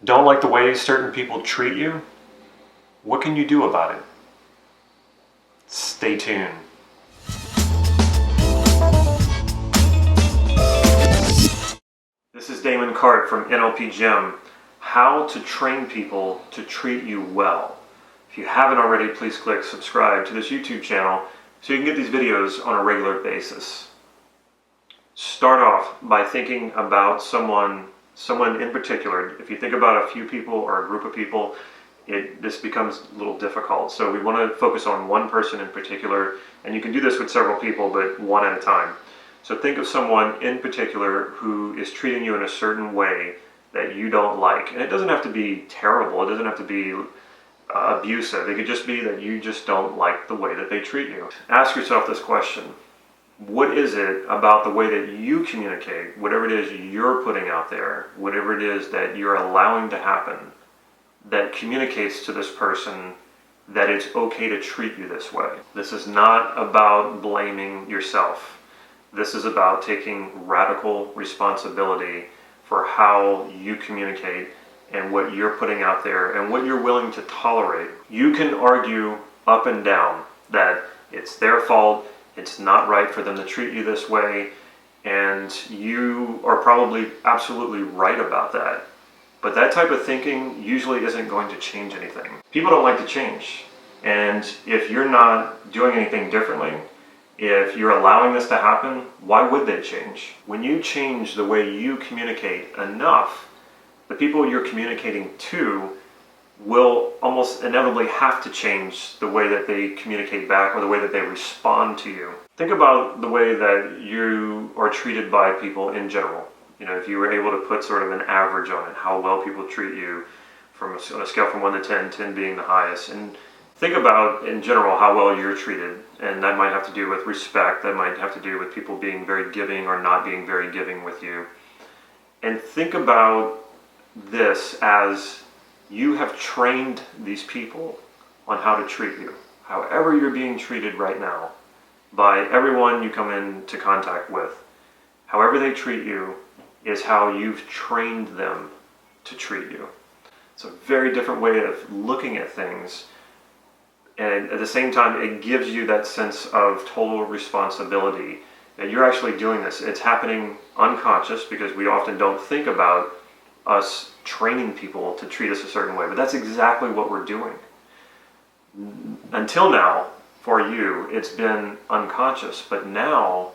Don't like the way certain people treat you? What can you do about it? Stay tuned. This is Damon Cart from NLP Gym. How to train people to treat you well. If you haven't already, please click subscribe to this YouTube channel so you can get these videos on a regular basis. Start off by thinking about someone in particular. If you think about a few people or a group of people, this becomes a little difficult. So we want to focus on one person in particular, and you can do this with several people, but one at a time. So think of someone in particular who is treating you in a certain way that you don't like. And it doesn't have to be terrible. It doesn't have to be abusive. It could just be that you just don't like the way that they treat you. Ask yourself this question. What is it about the way that you communicate, whatever it is you're putting out there, whatever it is that you're allowing to happen, that communicates to this person that it's okay to treat you this way? This is not about blaming yourself. This is about taking radical responsibility for how you communicate and what you're putting out there and what you're willing to tolerate. You can argue up and down that it's their fault, it's not right for them to treat you this way, and you are probably absolutely right about that. But that type of thinking usually isn't going to change anything. People don't like to change. And if you're not doing anything differently, if you're allowing this to happen, why would they change? When you change the way you communicate enough, the people you're communicating to will almost inevitably have to change the way that they communicate back or the way that they respond to you. Think about the way that you are treated by people in general. You know, if you were able to put sort of an average on it, how well people treat you on a scale from 1 to 10, 10 being the highest. And think about, in general, how well you're treated. And that might have to do with respect. That might have to do with people being very giving or not being very giving with you. And think about this as you have trained these people on how to treat you. However you're being treated right now by everyone you come into contact with. However they treat you is how you've trained them to treat you. It's a very different way of looking at things. And at the same time, it gives you that sense of total responsibility that you're actually doing this. It's happening unconscious because we often don't think about us training people to treat us a certain way, but that's exactly what we're doing. Until now, for you, it's been unconscious, but now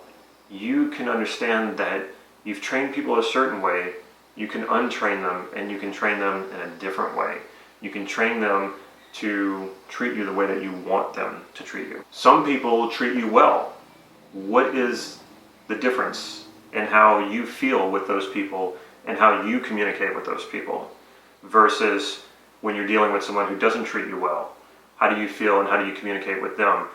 you can understand that you've trained people a certain way, you can untrain them, and you can train them in a different way. You can train them to treat you the way that you want them to treat you. Some people treat you well. What is the difference in how you feel with those people and how you communicate with those people versus when you're dealing with someone who doesn't treat you well? How do you feel and how do you communicate with them?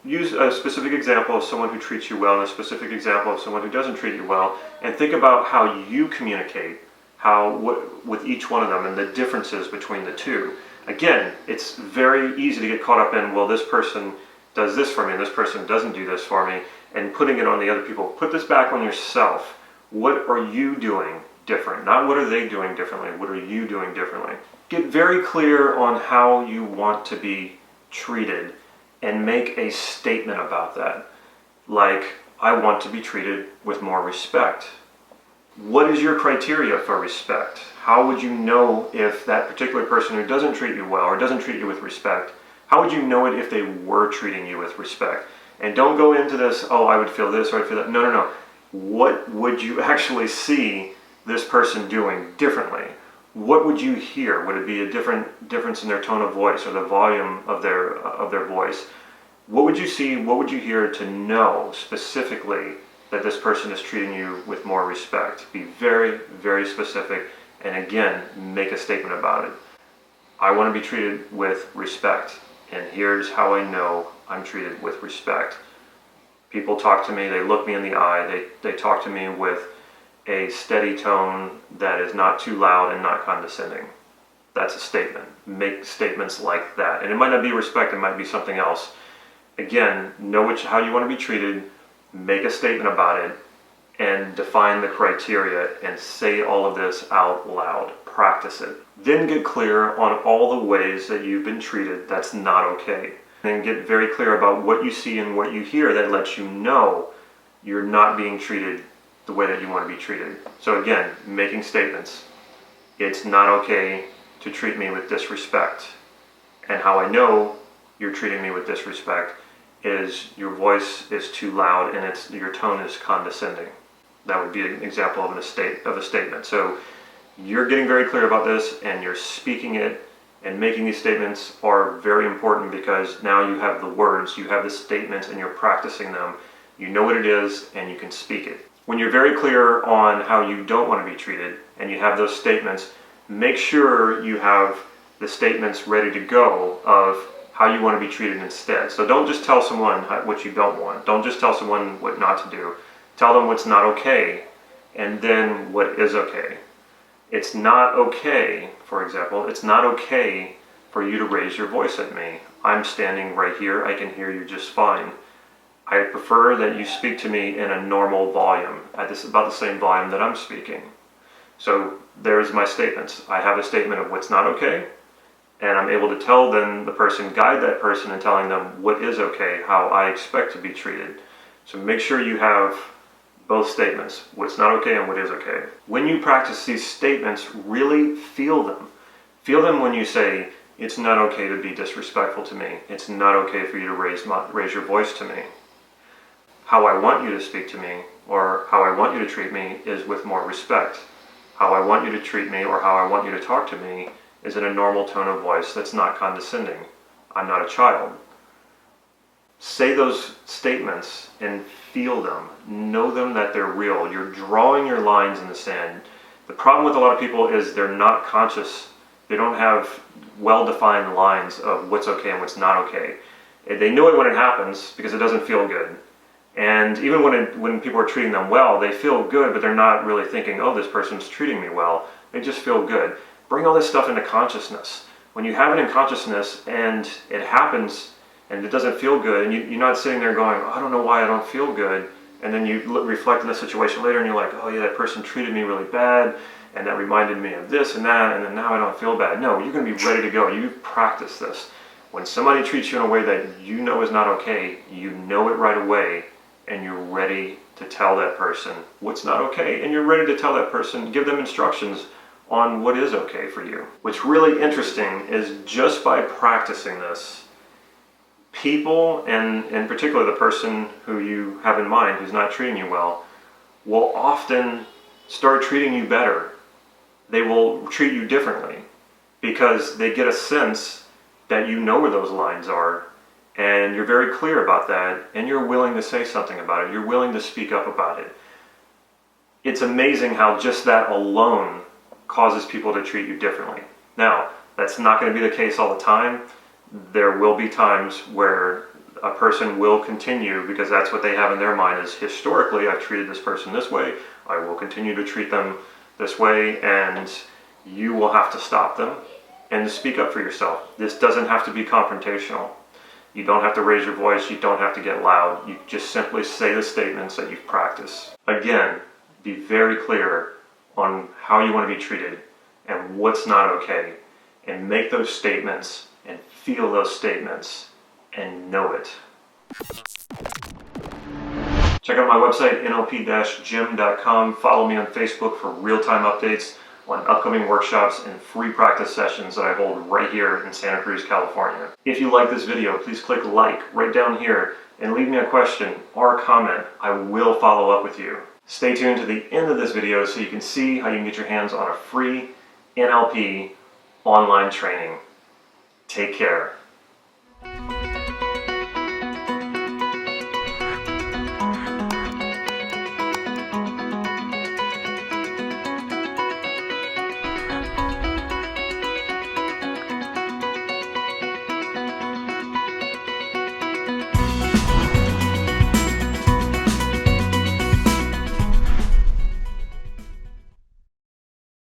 Use a specific example of someone who treats you well and a specific example of someone who doesn't treat you well, and think about how you communicate with each one of them and the differences between the two. Again, it's very easy to get caught up in, well, this person does this for me and this person doesn't do this for me, and putting it on the other people. Put this back on yourself. What are you doing different? Not what are they doing differently, what are you doing differently? Get very clear on how you want to be treated and make a statement about that. Like, I want to be treated with more respect. What is your criteria for respect? How would you know if that particular person who doesn't treat you well or doesn't treat you with respect, how would you know it if they were treating you with respect? And don't go into this, oh, I would feel this or I'd feel that. No. What would you actually see this person doing differently? What would you hear? Would it be a difference in their tone of voice or the volume of their voice? What would you see? What would you hear to know specifically that this person is treating you with more respect? Be very, very specific, and again, make a statement about it. I want to be treated with respect, and here's how I know I'm treated with respect. People talk to me, they look me in the eye, they talk to me with a steady tone that is not too loud and not condescending. That's a statement. Make statements like that. And it might not be respect, it might be something else. Again, know how you want to be treated, make a statement about it, and define the criteria and say all of this out loud. Practice it. Then get clear on all the ways that you've been treated that's not okay. And get very clear about what you see and what you hear that lets you know you're not being treated the way that you want to be treated. So again, making statements. It's not okay to treat me with disrespect. And how I know you're treating me with disrespect is your voice is too loud and your tone is condescending. That would be an example of a statement. So you're getting very clear about this and you're speaking it, and making these statements are very important because now you have the words, you have the statements, and you're practicing them. You know what it is and you can speak it. When you're very clear on how you don't want to be treated and you have those statements, make sure you have the statements ready to go of how you want to be treated instead. So don't just tell someone what you don't want. Don't just tell someone what not to do. Tell them what's not okay and then what is okay. It's not okay, for example, it's not okay for you to raise your voice at me. I'm standing right here. I can hear you just fine. I prefer that you speak to me in a normal volume, at about the same volume that I'm speaking. So there's my statements. I have a statement of what's not okay, and I'm able to tell then the person, guide that person in telling them what is okay, how I expect to be treated. So make sure you have both statements, what's not okay and what is okay. When you practice these statements, really feel them. Feel them when you say, it's not okay to be disrespectful to me. It's not okay for you to raise your voice to me. How I want you to speak to me, or how I want you to treat me, is with more respect. How I want you to treat me, or how I want you to talk to me, is in a normal tone of voice that's not condescending. I'm not a child. Say those statements and feel them. Know them that they're real. You're drawing your lines in the sand. The problem with a lot of people is they're not conscious. They don't have well-defined lines of what's okay and what's not okay. They know it when it happens because it doesn't feel good. And even when people are treating them well, they feel good, but they're not really thinking, oh, this person's treating me well. They just feel good. Bring all this stuff into consciousness. When you have it in consciousness and it happens and it doesn't feel good, and you're not sitting there going, oh, I don't know why I don't feel good, and then you reflect on the situation later and you're like, oh yeah, that person treated me really bad, and that reminded me of this and that, and then now I don't feel bad. No, you're going to be ready to go. You've practiced this. When somebody treats you in a way that you know is not okay, you know it right away, and you're ready to tell that person what's not okay, and you're ready to tell that person, give them instructions on what is okay for you. What's really interesting is just by practicing this, people, and in particular the person who you have in mind who's not treating you well, will often start treating you better. They will treat you differently because they get a sense that you know where those lines are and you're very clear about that and you're willing to say something about it. You're willing to speak up about it. It's amazing how just that alone causes people to treat you differently. Now, that's not going to be the case all the time. There will be times where a person will continue because that's what they have in their mind is historically I've treated this person this way, I will continue to treat them this way, and you will have to stop them and to speak up for yourself. This doesn't have to be confrontational. You don't have to raise your voice, you don't have to get loud. You just simply say the statements that you've practiced. Again, be very clear on how you want to be treated and what's not okay, and make those statements and feel those statements and know it. Check out my website, nlp-gym.com. Follow me on Facebook for real-time updates on upcoming workshops and free practice sessions that I hold right here in Santa Cruz, California. If you like this video, please click like right down here and leave me a question or a comment. I will follow up with you. Stay tuned to the end of this video so you can see how you can get your hands on a free NLP online training. Take care.